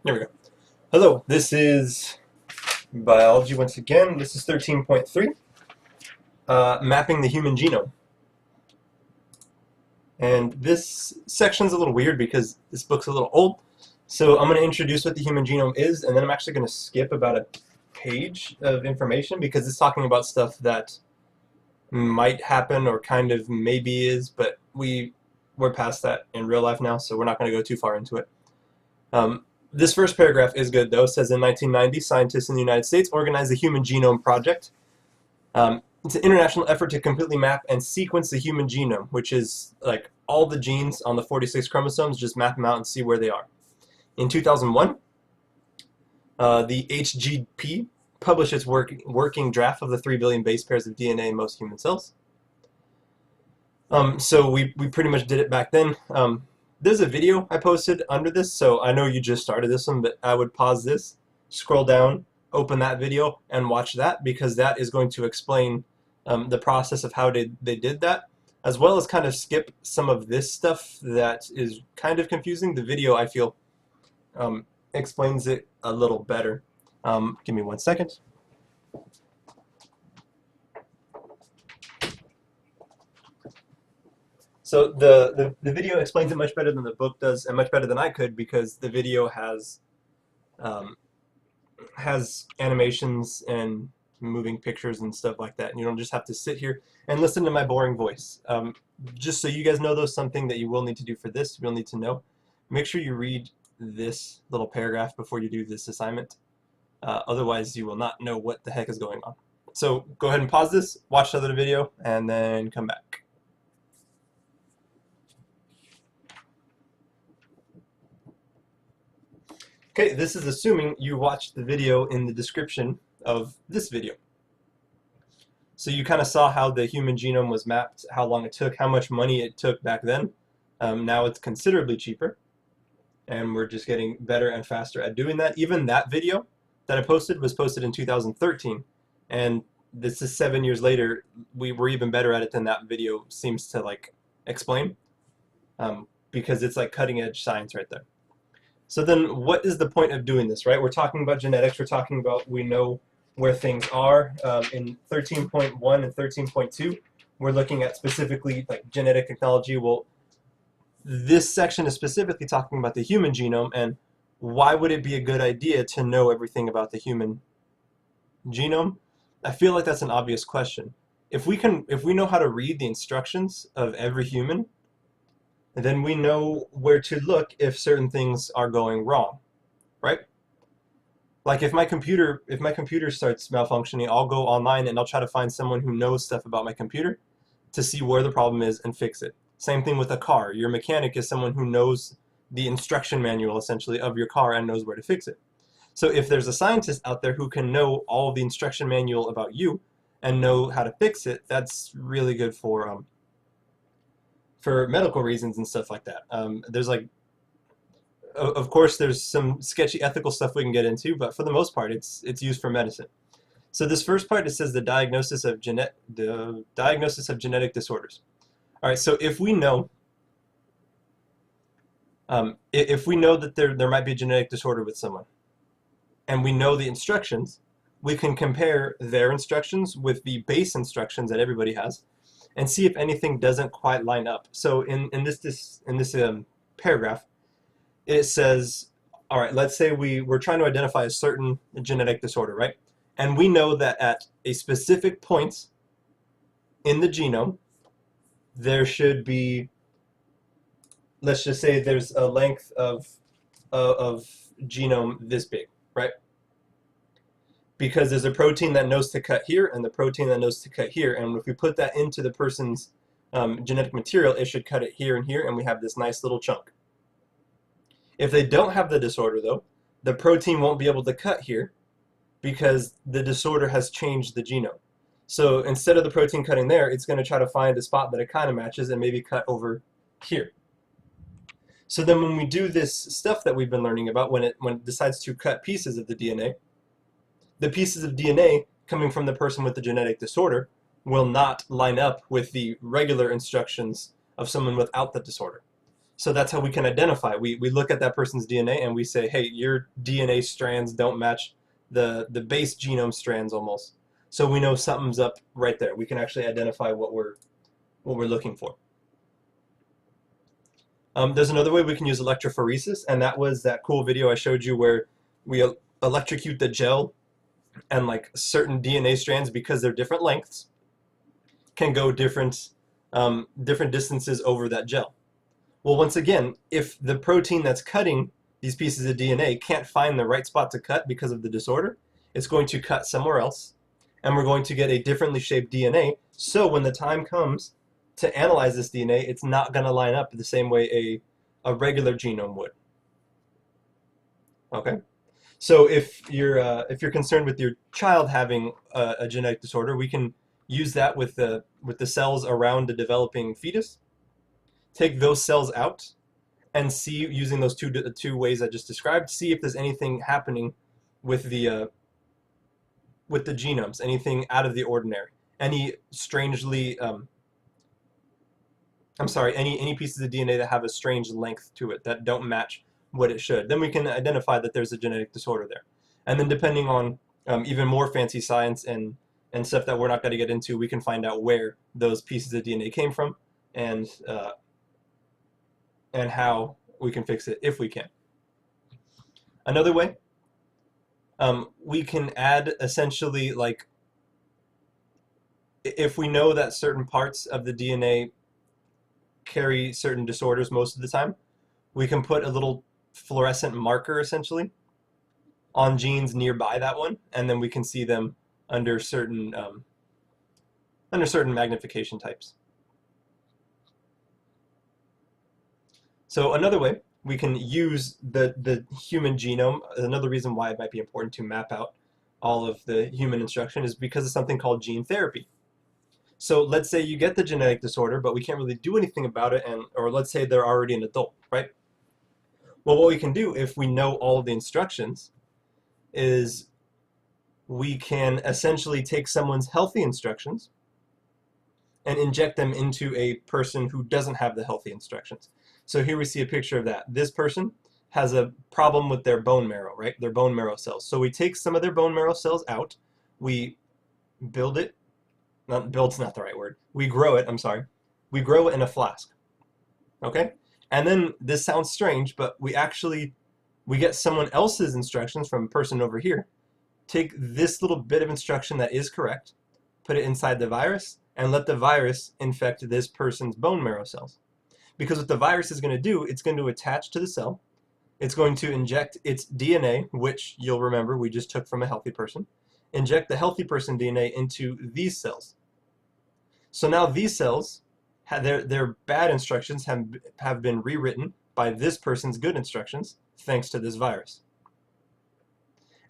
There we go. Hello, this is biology once again. This is 13.3, mapping the human genome. And this section's a little weird because this book's a little old. So I'm going to introduce what the human genome is, and then I'm actually going to skip about a page of information because it's talking about stuff that might happen or kind of maybe is, but we're past that in real life now, so we're not going to go too far into it. This first paragraph is good, though. It says in 1990, scientists in the United States organized the Human Genome Project. It's an international effort to completely map and sequence the human genome, which is like all the genes on the 46 chromosomes, just map them out and see where they are. In 2001, the HGP published its working draft of the 3 billion base pairs of DNA in most human cells. So we pretty much did it back then. There's a video I posted under this, so I know you just started this one, but I would pause this, scroll down, open that video, and watch that, because that is going to explain the process of how they did that, as well as kind of skip some of this stuff that is kind of confusing. The video, I feel, explains it a little better. Give me 1 second. So the video explains it much better than the book does, and much better than I could, because the video has animations and moving pictures and stuff like that, and you don't just have to sit here and listen to my boring voice. Just so you guys know, though, something that you will need to do for this, you'll need to know, make sure you read this little paragraph before you do this assignment. Otherwise, you will not know what the heck is going on. So go ahead and pause this, watch the other video, and then come back. Okay, this is assuming you watched the video in the description of this video. So you kind of saw how the human genome was mapped, how long it took, how much money it took back then. Now it's considerably cheaper, and we're just getting better and faster at doing that. Even that video that I posted was posted in 2013, and this is 7 years later. We were even better at it than that video seems to like explain, because it's like cutting edge science right there. So then what is the point of doing this, right? We're talking about genetics. We're talking about, we know where things are. In 13.1 and 13.2, we're looking at specifically like genetic technology. Well, this section is specifically talking about the human genome, and why would it be a good idea to know everything about the human genome? I feel like that's an obvious question. If we know how to read the instructions of every human, then we know where to look if certain things are going wrong, right? Like if my computer starts malfunctioning, I'll go online and I'll try to find someone who knows stuff about my computer to see where the problem is and fix it. Same thing with a car. Your mechanic is someone who knows the instruction manual essentially of your car and knows where to fix it. So if there's a scientist out there who can know all of the instruction manual about you and know how to fix it, that's really good for medical reasons and stuff like that. There's like, of course, there's some sketchy ethical stuff we can get into, but for the most part, it's used for medicine. So this first part, it says the diagnosis of genetic disorders. All right, so if we know that there might be a genetic disorder with someone, and we know the instructions, we can compare their instructions with the base instructions that everybody has, and see if anything doesn't quite line up. So in this paragraph, it says, all right, let's say we're trying to identify a certain genetic disorder, right? And we know that at a specific point in the genome, there should be, let's just say there's a length of genome this big, right? Because there's a protein that knows to cut here and the protein that knows to cut here, and if we put that into the person's genetic material, it should cut it here and here, and we have this nice little chunk. If they don't have the disorder, though, the protein won't be able to cut here because the disorder has changed the genome. So instead of the protein cutting there, it's going to try to find a spot that it kind of matches and maybe cut over here. So then when we do this stuff that we've been learning about, when it decides to cut pieces of the DNA, the pieces of DNA coming from the person with the genetic disorder will not line up with the regular instructions of someone without the disorder. So that's how we can identify. We look at that person's DNA and we say, hey, your DNA strands don't match the base genome strands almost. So we know something's up right there. We can actually identify what we're looking for. There's another way we can use electrophoresis, and that was that cool video I showed you where we electrocute the gel, and like certain DNA strands, because they're different lengths, can go different distances over that gel. Well, once again, if the protein that's cutting these pieces of DNA can't find the right spot to cut because of the disorder, it's going to cut somewhere else, and we're going to get a differently shaped DNA. So when the time comes to analyze this DNA, it's not going to line up the same way a regular genome would. Okay, so if you're concerned with your child having a genetic disorder, we can use that with the cells around the developing fetus. Take those cells out and see, using those two ways I just described, see if there's anything happening with the genomes, anything out of the ordinary, any strangely any pieces of DNA that have a strange length to it that don't match what it should. Then we can identify that there's a genetic disorder there. And then depending on even more fancy science and stuff that we're not going to get into, we can find out where those pieces of DNA came from and how we can fix it if we can. Another way, we can add essentially, like, if we know that certain parts of the DNA carry certain disorders most of the time, we can put a little fluorescent marker essentially on genes nearby that one, and then we can see them under certain magnification types. So another way we can use the human genome, another reason why it might be important to map out all of the human instruction, is because of something called gene therapy. So let's say you get the genetic disorder, but we can't really do anything about it, or let's say they're already an adult, right? Well, what we can do if we know all of the instructions is we can essentially take someone's healthy instructions and inject them into a person who doesn't have the healthy instructions. So here we see a picture of that. This person has a problem with their bone marrow, right? Their bone marrow cells. So we take some of their bone marrow cells out, we build it, build's not the right word, we grow it, I'm sorry. We grow it in a flask, okay? And then, this sounds strange, but we get someone else's instructions from a person over here, take this little bit of instruction that is correct, put it inside the virus, and let the virus infect this person's bone marrow cells. Because what the virus is going to do, it's going to attach to the cell, it's going to inject its DNA, which you'll remember we just took from a healthy person, inject the healthy person DNA into these cells. So now these cells, their bad instructions have been rewritten by this person's good instructions, thanks to this virus.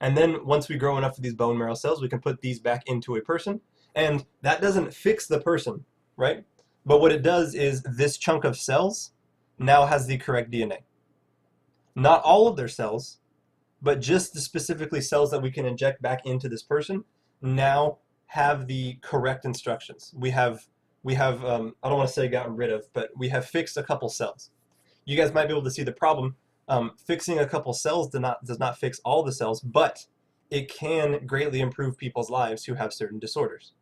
And then once we grow enough of these bone marrow cells, we can put these back into a person, and that doesn't fix the person, right? But what it does is this chunk of cells now has the correct DNA. Not all of their cells, but just the specifically cells that we can inject back into this person now have the correct instructions. We have I don't want to say gotten rid of, but we have fixed a couple cells. You guys might be able to see the problem. Fixing a couple cells does not fix all the cells, but it can greatly improve people's lives who have certain disorders.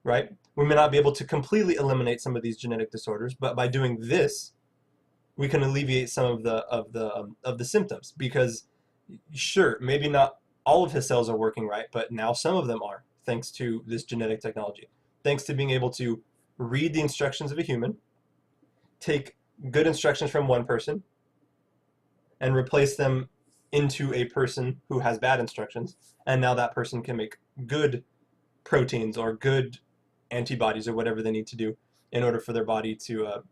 Right? We may not be able to completely eliminate some of these genetic disorders, but by doing this, we can alleviate some of the symptoms. Because, sure, maybe not all of his cells are working right, but now some of them are, thanks to this genetic technology. Thanks to being able to read the instructions of a human, take good instructions from one person, and replace them into a person who has bad instructions, and now that person can make good proteins or good antibodies or whatever they need to do in order for their body to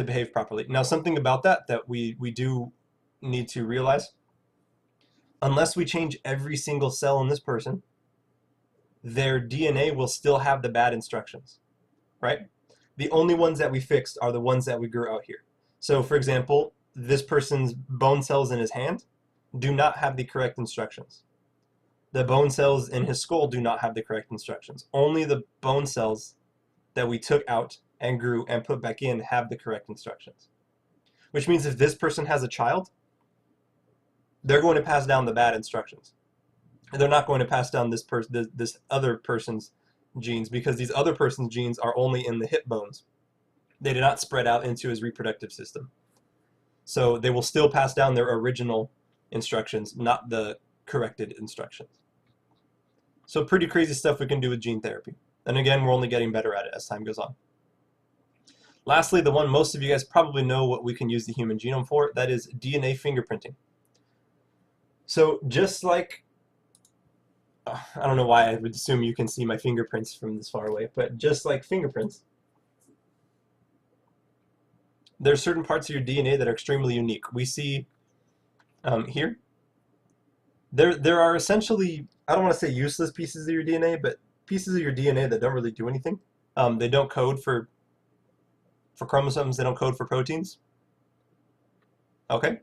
behave properly. Now, something about that we do need to realize, unless we change every single cell in this person, their DNA will still have the bad instructions, right? The only ones that we fixed are the ones that we grew out here. So, for example, this person's bone cells in his hand do not have the correct instructions. The bone cells in his skull do not have the correct instructions. Only the bone cells that we took out and grew and put back in have the correct instructions. Which means if this person has a child, they're going to pass down the bad instructions. They're not going to pass down this other person's genes, because these other person's genes are only in the hip bones. They did not spread out into his reproductive system. So they will still pass down their original instructions, not the corrected instructions. So pretty crazy stuff we can do with gene therapy. And again, we're only getting better at it as time goes on. Lastly, the one most of you guys probably know what we can use the human genome for, that is DNA fingerprinting. So just like, I don't know why I would assume you can see my fingerprints from this far away, but just like fingerprints, there's certain parts of your DNA that are extremely unique. We see here, there are essentially, I don't want to say useless pieces of your DNA, but pieces of your DNA that don't really do anything. They don't code for chromosomes, they don't code for proteins. Okay?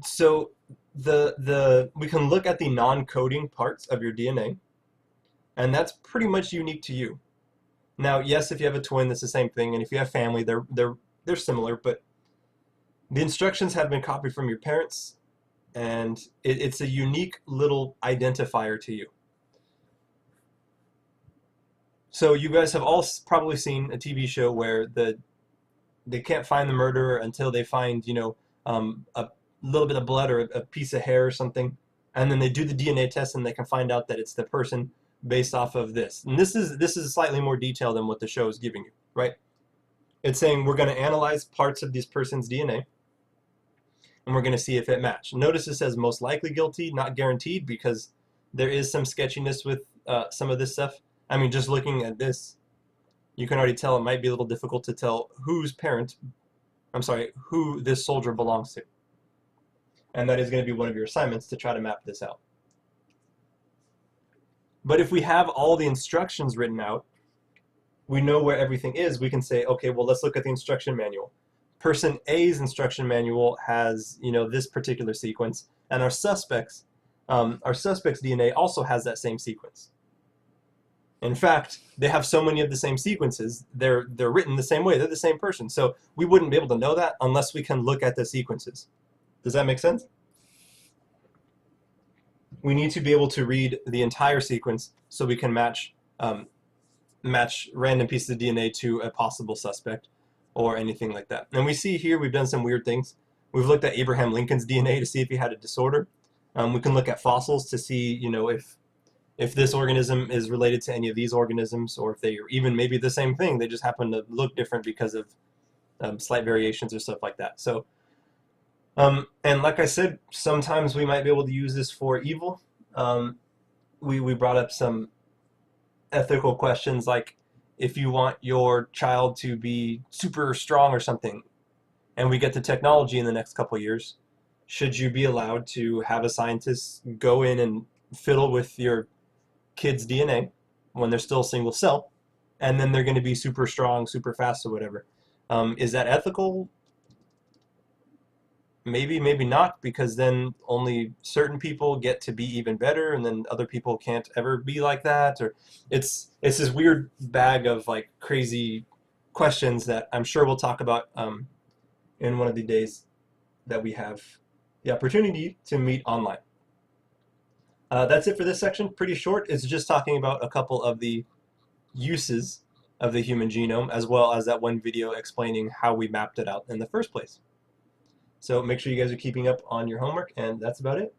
So we can look at the non-coding parts of your DNA, and that's pretty much unique to you. Now, yes, if you have a twin, that's the same thing, and if you have family, they're similar, but the instructions have been copied from your parents, and it's a unique little identifier to you. So you guys have all probably seen a TV show where they can't find the murderer until they find, you know, a little bit of blood or a piece of hair or something, and then they do the DNA test and they can find out that it's the person based off of this. And this is slightly more detailed than what the show is giving you, right? It's saying we're going to analyze parts of this person's DNA and we're going to see if it matches. Notice it says most likely guilty, not guaranteed, because there is some sketchiness with some of this stuff. I mean, just looking at this, you can already tell it might be a little difficult to tell who this soldier belongs to. And that is going to be one of your assignments, to try to map this out. But if we have all the instructions written out, we know where everything is, we can say, okay, well, let's look at the instruction manual. Person A's instruction manual has, you know, this particular sequence, and our suspect's DNA also has that same sequence. In fact, they have so many of the same sequences, they're written the same way, they're the same person. So we wouldn't be able to know that unless we can look at the sequences. Does that make sense? We need to be able to read the entire sequence so we can match random pieces of DNA to a possible suspect or anything like that. And we see here we've done some weird things. We've looked at Abraham Lincoln's DNA to see if he had a disorder. We can look at fossils to see, you know, if this organism is related to any of these organisms, or if they are even maybe the same thing, they just happen to look different because of slight variations or stuff like that. So, and like I said, sometimes we might be able to use this for evil. We brought up some ethical questions, like if you want your child to be super strong or something, and we get the technology in the next couple of years, should you be allowed to have a scientist go in and fiddle with your kid's DNA when they're still single cell, and then they're going to be super strong, super fast, or whatever? Is that ethical? Maybe, maybe not, because then only certain people get to be even better, and then other people can't ever be like that. Or it's this weird bag of like crazy questions that I'm sure we'll talk about in one of the days that we have the opportunity to meet online. That's it for this section. Pretty short. It's just talking about a couple of the uses of the human genome, as well as that one video explaining how we mapped it out in the first place. So make sure you guys are keeping up on your homework, and that's about it.